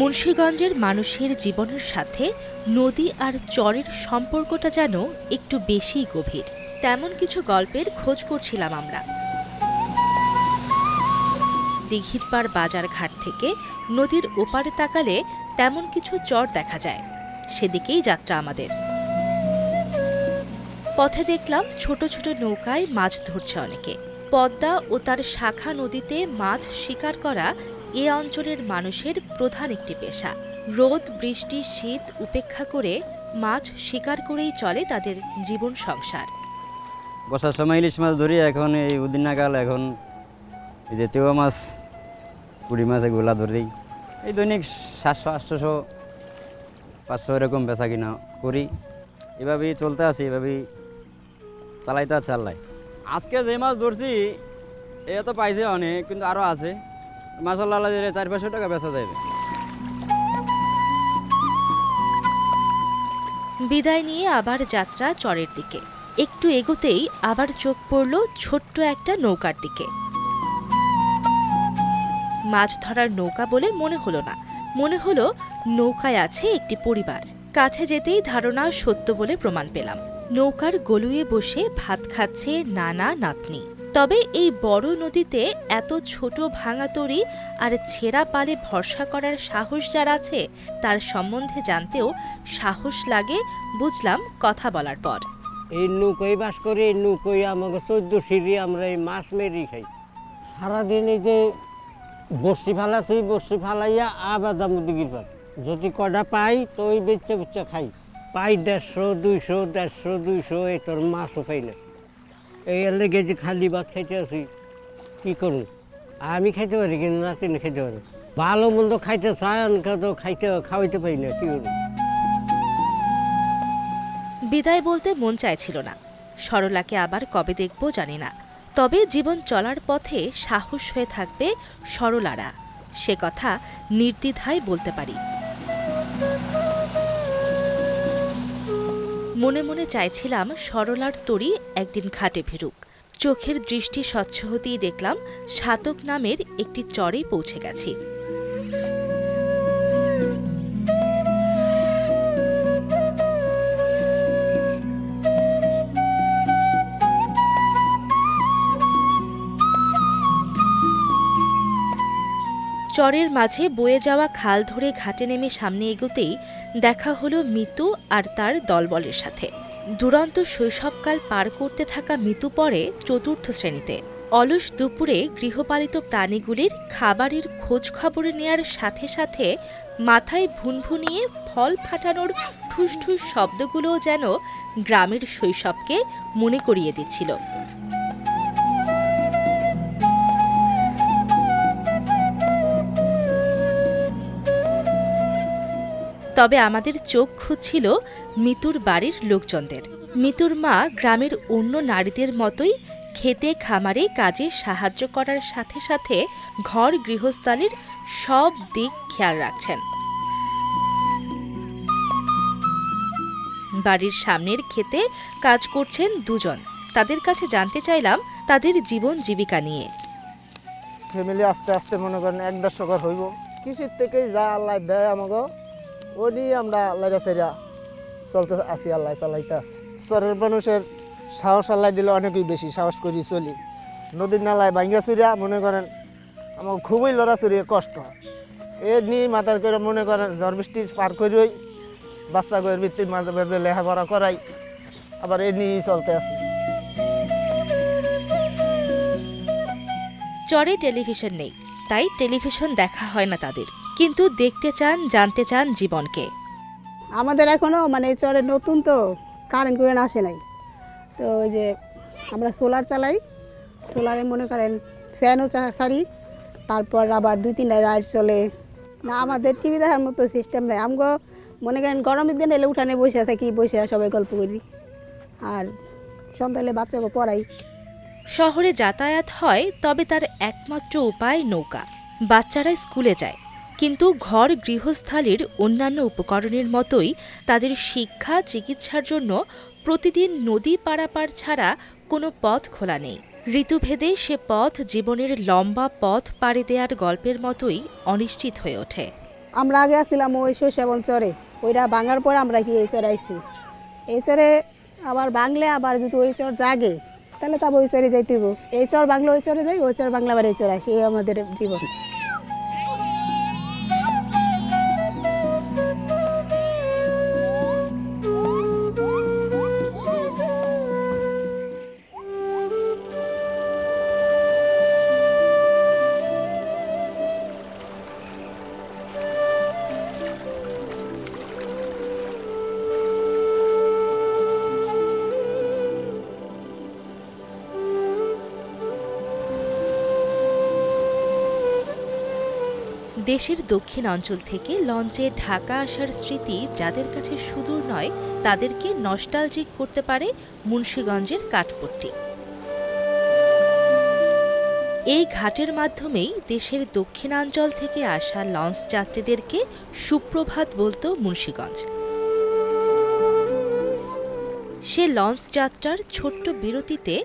মুন্সিগঞ্জের মানুষের জীবনের সাথে নদী আর চরের সম্পর্কটা যেন একটু বেশি গভীর। তেমন কিছু গল্পের খোঁজ করছিলাম আমরা। দিঘির পাড় বাজার ঘাট থেকে নদীর ওপারে তাকালে তেমন কিছু চর দেখা যায়, সেদিকেই যাত্রা আমাদের। পথে দেখলাম ছোট ছোট নৌকায় মাছ ধরছে অনেকে। পদ্মা ও তার শাখা নদীতে মাছ শিকার করা এ অঞ্চলের মানুষের প্রধান একটি পেশা। রোদ বৃষ্টি শীত উপেক্ষা করে মাছ শিকার করেই চলে তাদের জীবন সংসার। বর্ষার সময় ইলিশ মাছ ধরি, এখন এই উদিনাকাল, এখন এই যে চেওয়া মাছ পুঁটি মাছ এগুলা ধরি। এই দৈনিক 700 800 500 এরকম বেচা কিনা করি। এভাবেই চলতে আছি, এভাবেই চালাইতে আছে আল্লাহ। আজকে যে মাছ ধরছি এ তো পাইছে অনেক, কিন্তু আরও আছে। মাসাল্লাহ 400-500 টাকা বেচা যাবে। বিদায় নিয়ে আবার যাত্রা চরের দিকে। একটু এগোতেই আবার চোখ পড়ল ছোট্ট একটা নৌকার দিকে। মাছ ধরার নৌকা বলে মনে হলো না, মনে হলো নৌকায় আছে একটি পরিবার। কাছে যেতেই ধারণা সত্য বলে প্রমাণ পেলাম। নৌকার গলুয়ে বসে ভাত খাচ্ছে নানা নাতনি। তবে এই বড় নদীতে এত ছোট ভাঙা তরি আর ছেঁড়া পালে ভরসা করার সাহস যার আছে, তার সম্বন্ধে জানতেও সাহস লাগে বুঝলাম কথা বলার পর। এই নৌকোয় বাস করে, এই নৌকোয় আমাকে 14 সিঁড়ি আমরা এই মাছ মেরি খাই। সারাদিন এই যে বর্ষি ফালাতে, বর্ষি ফালাইয়া আবার দাম দিঘির পার যদি কটা পাই তো ওই বেচা বেচা খাই। পাই 150-200 এই তোর মাছও পাই না। এই লেগে যে খালি ভাত খাইতে আছি, কী করুন? আমি খাইতে পারি কিন্তু নাতিনি খাইতে পারি। ভালো মন্দ খাইতে চায়, অনেকে তো খাওয়াইতে পারি না, কী করুন? বিদায় বলতে মন চাইছিল না। সরলাকে আবার কবে দেখব জানি না, তবে জীবন চলার পথে সাহস হয়ে থাকবে সরলারা, সে কথা নির্দ্বিধায় বলতে পারি। মনে মনে চাইছিলাম সরলার তরি একদিন ঘাটে ফিরুক। চোখের দৃষ্টি স্বচ্ছ হতেই দেখলাম সাতক নামের একটি চরে পৌঁছে গেছি। চরের মাঝে বয়ে যাওয়া খাল ধরে ঘাটে নেমে সামনে এগোতেই দেখা হলো মিতু আর তার দলবলের সাথে। দুরন্ত শৈশবকাল পার করতে থাকা মিতু পড়ে 4র্থ শ্রেণীতে। অলস দুপুরে গৃহপালিত প্রাণীগুলির খাবারের খোঁজ খবর নেয়ার সাথে সাথে মাথায় ভুনভুনিয়ে ফল ফাটানোর ঠুসঠুস শব্দগুলোও যেন গ্রামের শৈশবকে মনে করিয়ে দিচ্ছিল। তবে আমাদের চোখ খুঁজছিল মিতুর বাড়ির লোকজনদের। মিতুর মা গ্রামের অন্য নারীদের মতোই খেতে খামারে কাজে সাহায্য করার সাথে সাথে ঘর গৃহস্থালির সব দিক খেয়াল রাখছেন। বাড়ির সামনের ক্ষেতে কাজ করছেন দুজন। তাদের কাছে জানতে চাইলাম তাদের জীবন জীবিকা নিয়ে। ফ্যামিলি আস্তে আস্তে মনে করেন 1-1.5 ঘর হইব। কৃষির থেকেই যা আল্লাহ দেয় আমাকে, ওই নিয়ে আমরা আল্লাহরা সেরা চলতে আসি, আল্লাহ চালাইতে আসি। শহরের মানুষের সাহস আল্লাহ দিলে অনেকই বেশি সাহস করি চলি। নদীর নালায় ভাঙ্গা চুরিয়া মনে করেন আমার খুবই লড়াচড়ি কষ্ট। এর নিয়ে মাথার করে মনে করেন ঝড় বৃষ্টি পার করি, বাচ্চা গয়ের বৃত্তির মাঝে মাঝে লেখাপড়া করাই, আবার এ নিয়েই চলতে আসি। চরে টেলিভিশন নেই, তাই টেলিভিশন দেখা হয় না তাদের, কিন্তু দেখতে চান জানতে চান জীবনকে। আমাদের এখনও মানে চরে নতুন তো কারেন্ট আসে নাই, তো ওই যে আমরা সোলার চালাই। সোলারে মনে করেন ফ্যানও ছাড়ি, তারপর আবার 2-3টা লাইট চলে না। আমাদের টিভি দেখার মতো সিস্টেম নেই। আমগো মনে করেন গরমের দিন এলে উঠানে বসে থাকি, বসে সবাই গল্প করি আর সন্ধ্যালে বাচ্চাকে পড়াই। শহরে যাতায়াত হয়, তবে তার একমাত্র উপায় নৌকা। বাচ্চারা স্কুলে যায়, কিন্তু ঘর গৃহস্থালির অন্যান্য উপকরণের মতোই তাদের শিক্ষা চিকিৎসার জন্য প্রতিদিন নদী পারাপার ছাড়া কোনো পথ খোলা নেই। ঋতুভেদে সে পথ জীবনের লম্বা পথ পাড়ি দেওয়ার গল্পের মতোই অনিশ্চিত হয়ে ওঠে। আমরা আগে আসছিলাম ওই শৈশবন চরে, ওইটা ভাঙার পর আমরা কি এই চরে আইছি। এই চরে আবার বাংলে আবার যদি ওই চর জাগে তাহলে তবে ওই চরে যাইতেব। এই চর বাংলা ওই চরে যাই, ওই চর বাংলা আবার এই চরে আসি, এই আমাদের জীবন। দেশের দক্ষিণ অঞ্চল থেকে লঞ্চে ঢাকা আসার স্মৃতি যাদের কাছে সুদূর নয়, তাদেরকে নস্টালজিক করতে পারে মুন্সিগঞ্জের কাঠপট্টি। এই ঘাটের মাধ্যমেই দেশের দক্ষিণাঞ্চল থেকে আসা লঞ্চ যাত্রীদেরকে সুপ্রভাত বলতো মুন্সিগঞ্জ। সে লঞ্চ যাত্রার ছোট্ট বিরতিতে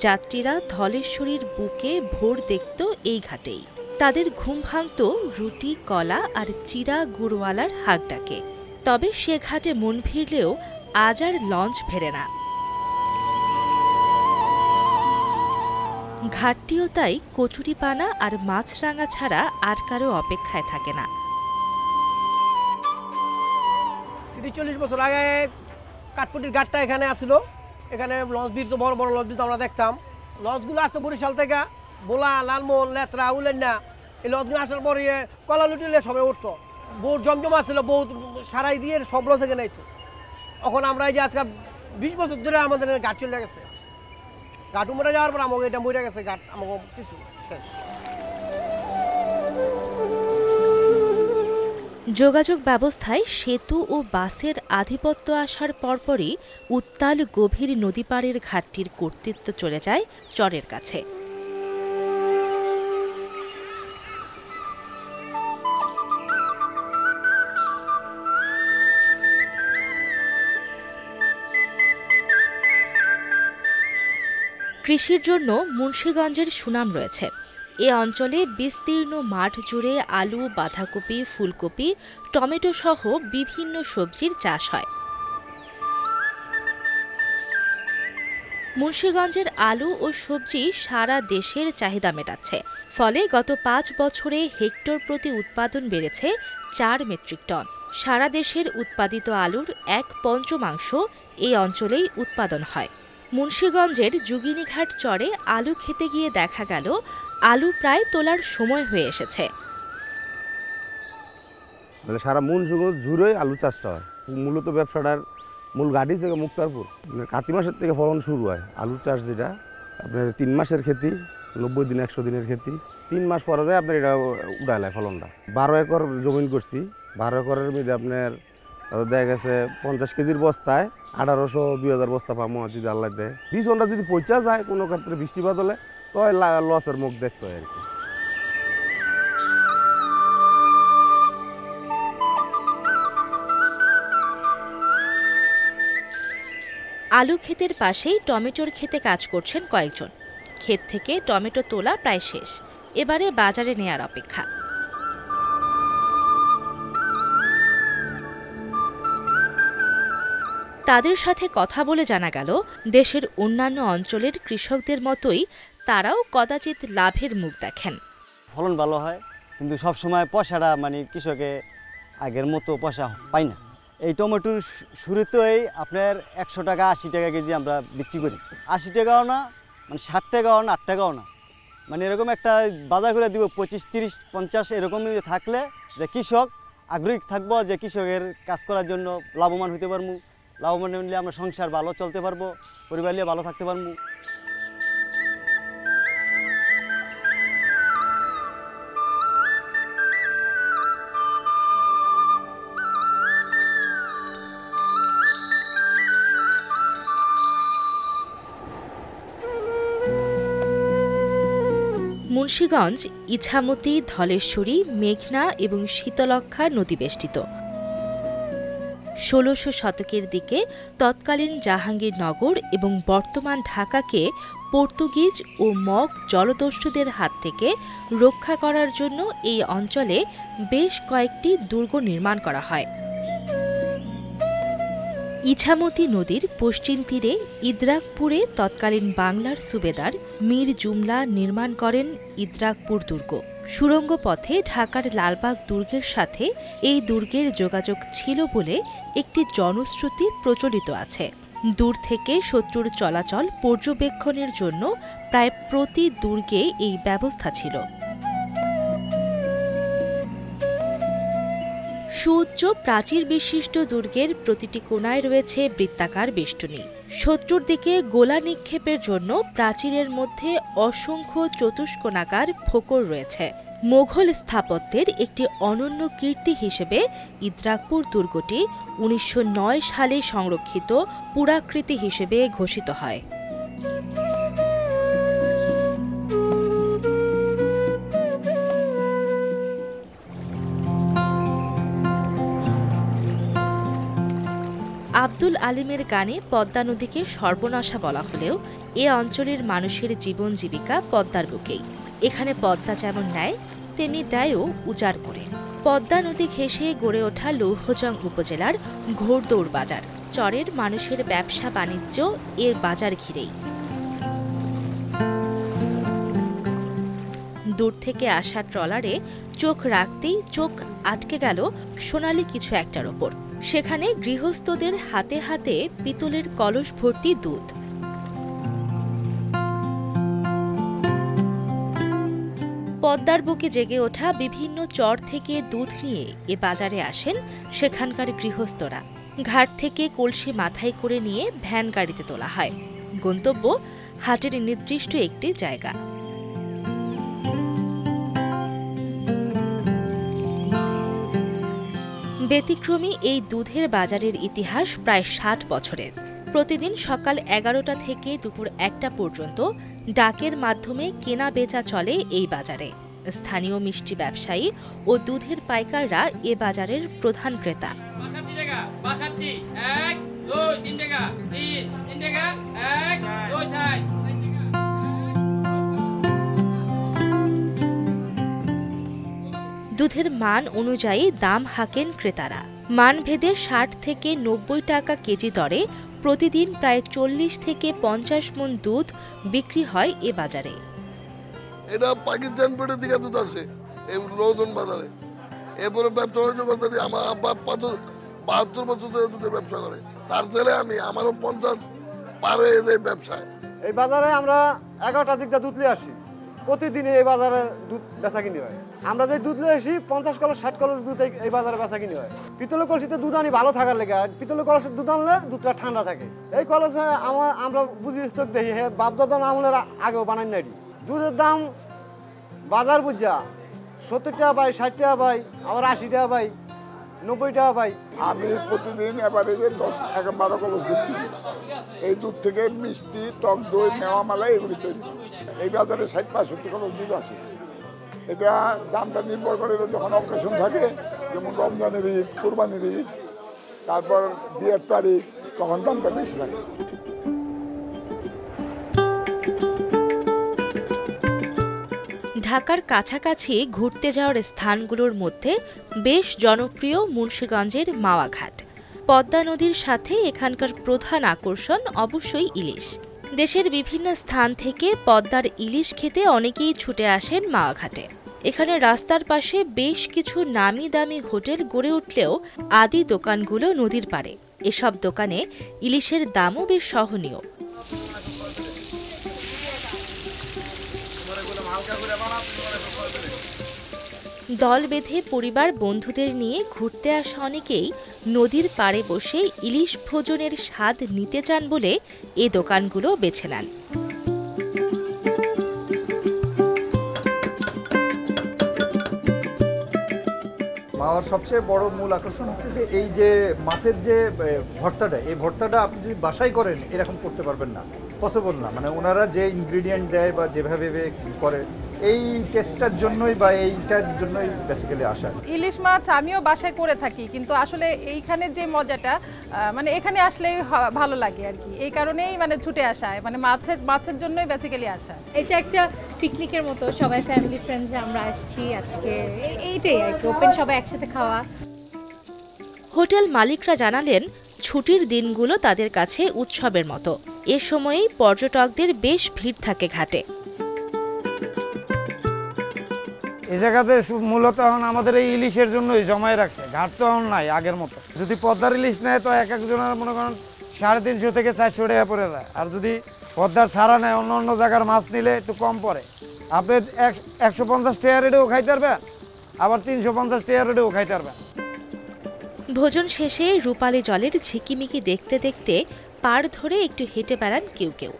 যাত্রীরা ধলেশ্বরীর বুকে ভোর দেখত এই ঘাটেই। তাদের ঘুম ভাঙত রুটি, কলা আর চিরা গুড়ওয়ালার হাঁক ডাকে। তবে সে ঘাটে মন ভিড়লেও আজ আর লঞ্চ ফেরে না। ঘাটটিও তাই কচুরিপানা আর মাছরাঙা ছাড়া আর কারো অপেক্ষায় থাকে না। 30-40 বছর আগে কাঠপট্টির ঘাটটা এখানে আসছিল। এখানে লঞ্চ ভিড়, বড় বড় লঞ্চ আমরা দেখতাম। লঞ্চগুলো আসতো বরিশাল থেকে, বোলা, লালমোহন, লেত্রা, উলেন্না। এই লঞ্চগুলো আসার পরে কলা লুটিলে সবাই উঠতো। বহুত জমজমা ছিল, বহুত সারাই দিয়ে সব লঞ্চ এখানে আইতো। এখন আমরা এই যে আজকে 20 বছর ধরে আমাদের ঘাট চলে গেছে। ঘাট মরে যাওয়ার পর আমাকে এটা মরে গেছে, ঘাট আমাকে কিছু শেষ। যোগাযোগ ব্যবস্থায় সেতু ও বাসের আধিপত্য আসার পরপরই উত্তাল গভীর নদীপাড়ের ঘাটটির কর্তৃত্ব চলে যায় চরের কাছে। কৃষির জন্য মুন্সিগঞ্জের সুনাম রয়েছে। এ অঞ্চলে বিস্তীর্ণ মাঠ জুড়ে আলু, বাঁধাকপি, ফুলকপি, টমেটো সহ বিভিন্ন সবজির চাষ হয়। মুন্সিগঞ্জের আলু ও সবজি সারা দেশের চাহিদা মেটাচ্ছে। ফলে গত 5 বছরে হেক্টর প্রতি উৎপাদন বেড়েছে 4 মেট্রিক টন। সারা দেশের উৎপাদিত আলুর 1/5 এই অঞ্চলেই উৎপাদন হয়। মুন্সিগঞ্জের যুগিনীঘাট চরে আলু খেতে গিয়ে দেখা গেল আলু প্রায় তোলার সময় হয়ে এসেছে। মানে সারা মুন্সিগঞ্জ জুড়েই আলু চাষটা হয়। মূলত ব্যবসাটার মূল ঘাঁটি থেকে মুক্তারপুর। মানে কার্তিক মাসের থেকে ফলন শুরু হয়। আলু চাষ যেটা আপনার 3 মাসের খেতি, 90 দিন 100 দিনের খেতি। 3 মাস পরে যায় আপনার এটা উঠাইলায় ফলনটা। 12 একর জমিন করছি। 12 একরের মধ্যে আপনার দেখা গেছে 50 কেজির বস্তায় 1800-2000 বস্তা পাবো যদি আল্লাহ দেয়। বীজটা যদি পচা যায় কোনো ক্ষেত্রে বৃষ্টিপাত হলে তো লসের মুখ দেখতে হয় আর কি। আলু ক্ষেতের পাশেই টমেটোর ক্ষেতে কাজ করছেন কয়েকজন। ক্ষেত থেকে টমেটো তোলা প্রায় শেষ, এবারে বাজারে নেয়ার অপেক্ষা। তাদের সাথে কথা বলে জানা গেল, দেশের অন্যান্য অঞ্চলের কৃষকদের মতোই তারাও কদাচিৎ লাভের মুখ দেখেন। ফলন ভালো হয়, কিন্তু সবসময় পয়সাটা মানে কৃষকে আগের মতো পয়সা পায় না। এই টমেটোর শুরুতেই আপনার 100 টাকা 80 টাকা কেজি আমরা বিক্রি করি। 80 টাকাও না, মানে 60 টাকাও না, 8 টাকাও না, মানে এরকম একটা বাজার করে দিব 25, 30, 50 এরকমই থাকলে যে কৃষক আগ্রহী থাকবো যে কৃষকের কাজ করার জন্য লাভবান হতে পারবো। লাভবান হলে আমরা সংসার ভালো চলতে পারবো, পরিবার নিয়ে ভালো থাকতে পারবো। মুন্সিগঞ্জ ইছামতি, ধলেশ্বরী, মেঘনা এবং শীতলক্ষ্যা নদী বেষ্টিত। 1600 শতকের দিকে তৎকালীন জাহাঙ্গীরনগর এবং বর্তমান ঢাকাকে পর্তুগিজ ও মগ জলদস্যুদের হাত থেকে রক্ষা করার জন্য এই অঞ্চলে বেশ কয়েকটি দুর্গ নির্মাণ করা হয়। ইছামতি নদীর পশ্চিম তীরে ইদ্রাকপুরে তৎকালীন বাংলার সুবেদার মীর জুমলা নির্মাণ করেন ইদ্রাকপুর দুর্গ। সুড়ঙ্গ পথে ঢাকার লালবাগ দুর্গের সাথে এই দুর্গের যোগাযোগ ছিল বলে একটি জনশ্রুতি প্রচলিত আছে। দূর থেকে শত্রুর চলাচল পর্যবেক্ষণের জন্য প্রায় প্রতি দুর্গে এই ব্যবস্থা ছিল। সুউচ্চ প্রাচীর বিশিষ্ট দুর্গের প্রতিটি কোণায় রয়েছে বৃত্তাকার বেষ্টনী। শত্রুর দিকে গোলা নিক্ষেপের জন্য প্রাচীরের মধ্যে অসংখ্য চতুষ্কোণাকার ফোকর রয়েছে। মোঘল স্থাপত্যের একটি অনন্য কীর্তি হিসেবে ইদ্রাকপুর দুর্গটি ১৯০৯ সালে সংরক্ষিত পুরাকৃতি হিসেবে ঘোষিত হয়। আব্দুল আলিমের গানে পদ্মা নদীকে সর্বনাশা বলা হলেও এ অঞ্চলের মানুষের জীবন জীবিকা পদ্মার বুকেই। এখানে পদ্মা যেমন নেয় তেমনি দেয়ও উজাড় করে। পদ্মা নদী ঘেঁষে গড়ে ওঠা লৌহজং উপজেলার ঘোড়দৌড় বাজার। চরের মানুষের ব্যবসা বাণিজ্য এ বাজার ঘিরেই। দূর থেকে আসা ট্রলারে চোখ রাখতেই চোখ আটকে গেল সোনালি কিছু একটার ওপর। সেখানে গৃহস্থদের হাতে হাতে পিতলের কলস ভর্তি দুধ। পদ্মার বুকে জেগে ওঠা বিভিন্ন চর থেকে দুধ নিয়ে এ বাজারে আসেন সেখানকার গৃহস্থরা। ঘাট থেকে কলসি মাথায় করে নিয়ে ভ্যান গাড়িতে তোলা হয়। গন্তব্য হাটের নির্দিষ্ট একটি জায়গা। ব্যতিক্রমী এই দুধের বাজারের ইতিহাস প্রায় ৬০ বছরের। প্রতিদিন সকাল ১১টা থেকে দুপুর ১টা পর্যন্ত ডাকের মাধ্যমে কেনা বেচা চলে এই বাজারে। স্থানীয় মিষ্টি ব্যবসায়ী ও দুধের পাইকাররা এ বাজারের প্রধান ক্রেতা। দুধের মান অনুযায়ী দাম হাঁকেন ক্রেতারা। মানভেদে ৬০ থেকে ৯০ টাকা কেজি দরে প্রতিদিন প্রায় ৪০ থেকে ৫০ মণ দুধ বিক্রি হয় এ বাজারে। এটা পাকিস্তান পেটের দিকে দুধ আছে এই রৌদন বাজারে। এরপরে ব্যবসা বাণিজ্য করতে আমার আব্বা ৭২ বছর ধরে দুধের ব্যবসা করে। তার ছেলে আমি, আমারও ৫০ পার হয়ে যায় ব্যবসায়। এই বাজারে আমরা ১১টার দিকটা দুধ নিয়ে আসি। প্রতিদিন এই বাজারে দুধ বেচা কিনি হয়। আমরা যে দুধ নিয়ে আসি ৫০ কলস ৬০ কলস দুধ এই বাজারে বেচা কিনি হয়। পিতলের কলসিতে দুধ আনি ভালো থাকার লেগে। পিতলের কলসের দুধ আনলে দুধটা ঠান্ডা থাকে। এই কলসে আমরা বুঝি দেখি বাপদাদা আমলের আগেও বানাই নাই। দুধের দাম বাজার বুঝা ৭০ টাকা পাই, ৬০ টাকা পাই, আবার ৮০ টাকা পাই, ৯০ টাকা পাই। আমি প্রতিদিন এভারেজে ১০-১২ কলস দুধ কিনি। এই দুধ থেকে মিষ্টি, টক দই, মেওয়া মালা এগুলি তৈরি। এই বাজারে ৬০-৬৫ কলস দুধ আছে। এটা দামটা নির্ভর করে যখন অকেশন থাকে, যেমন রমজানের ঈদ, কোরবানির ঈদ, তারপর বিয়ের তারিখ, তখন দামটা বেশি থাকে। ঢাকার কাছাকাছি ঘুরতে যাওয়ার স্থানগুলোর মধ্যে বেশ জনপ্রিয় মুন্সিগঞ্জের মাওয়াঘাট। পদ্মা নদীর সাথে এখানকার প্রধান আকর্ষণ অবশ্যই ইলিশ। দেশের বিভিন্ন স্থান থেকে পদ্মার ইলিশ খেতে অনেকেই ছুটে আসেন মাওয়াঘাটে। এখানে রাস্তার পাশে বেশ কিছু নামি দামি হোটেল গড়ে উঠলেও আদি দোকানগুলো নদীর পাড়ে। এসব দোকানে ইলিশের দামও বেশ সহনীয়। দল বেঁধে পরিবার বন্ধুদের নিয়ে ঘুরতে আসা অনেকেই নদীর পাড়ে বসে ইলিশ ভোজনের স্বাদ নিতে চান বলে এ দোকানগুলো বেছে নেন। মাওয়ার সবচেয়ে বড় মূল আকর্ষণ হচ্ছে যে এই যে মাছের যে ভর্তাটা, এই ভর্তাটা আপনি যদি বাসায় করেন এরকম করতে পারবেন না, পসিবল না। মানে ওনারা যে ইনগ্রিডিয়েন্ট দেয় বা যেভাবে করে এই টেস্টটার জন্যই বা এইটার জন্যই বেসিক্যালি আসা। ইলিশ মাছ আমিও বাসায় করে থাকি, কিন্তু আসলে এইখানে যে মজাটা মানে এখানে আসলেই ভালো লাগে আর কি, এই কারণেই মানে ছুটে আসা, মানে মাছের জন্যই বেসিক্যালি আসা। এটা একটা পিকনিকের মতো, সবাই ফ্যামিলি ফ্রেন্ডস আমরা আসছি আজকে, এইটাই আর কি, ওপেন সবাই একসাথে খাওয়া। হোটেল মালিকরা জানালেন ছুটির দিনগুলো তাদের কাছে উৎসবের মতো। এ সময়েই পর্যটকদের বেশ ভিড় থাকে ঘাটে। এই জায়গাতে মূলত এখন আমাদের এই ইলিশের জন্যই জমায় রাখছে, ঘাট তো এখন নাই আগের মতো। যদি পদ্মার ইলিশ নেয় তো এক একজনের মনে করেন 350 থেকে 400 টাকা পড়ে যায়, আর যদি পদ্মার ছাড়া নেয় অন্য অন্য জায়গার মাছ নিলে একটু কম পড়ে। আপনি 150 টাকা রেটেও খাইতে পারবেন, আবার 350 টাকা রেটেও খাইতে পারবেন। ভোজন শেষে রূপালী জলের ঝিকিমিকি দেখতে দেখতে পাড় ধরে একটু হেঁটে বেড়ান কেউ কেউ।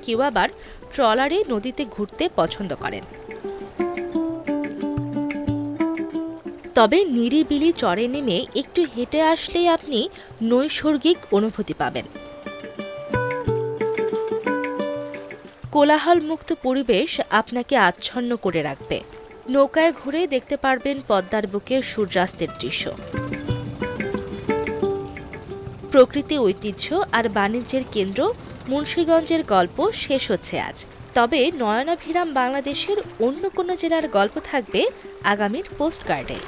কেউ আবার ট্রলারে নদীতে ঘুরতে পছন্দ করেন। তবে নিরিবিলি চরে নেমে একটু হেঁটে আসলেই আপনি নৈসর্গিক অনুভূতি পাবেন। কোলাহলমুক্ত পরিবেশ আপনাকে আচ্ছন্ন করে রাখবে। নৌকায় ঘুরে দেখতে পারবেন পদ্মার বুকে সূর্যাস্তের দৃশ্য। প্রকৃতি, ঐতিহ্য আর বাণিজ্যের কেন্দ্র মুন্সিগঞ্জের গল্প শেষ হচ্ছে আজ। তবে নয়নাভিরাম বাংলাদেশের অন্য কোনো জেলার গল্প থাকবে আগামীর পোস্টকার্ডে।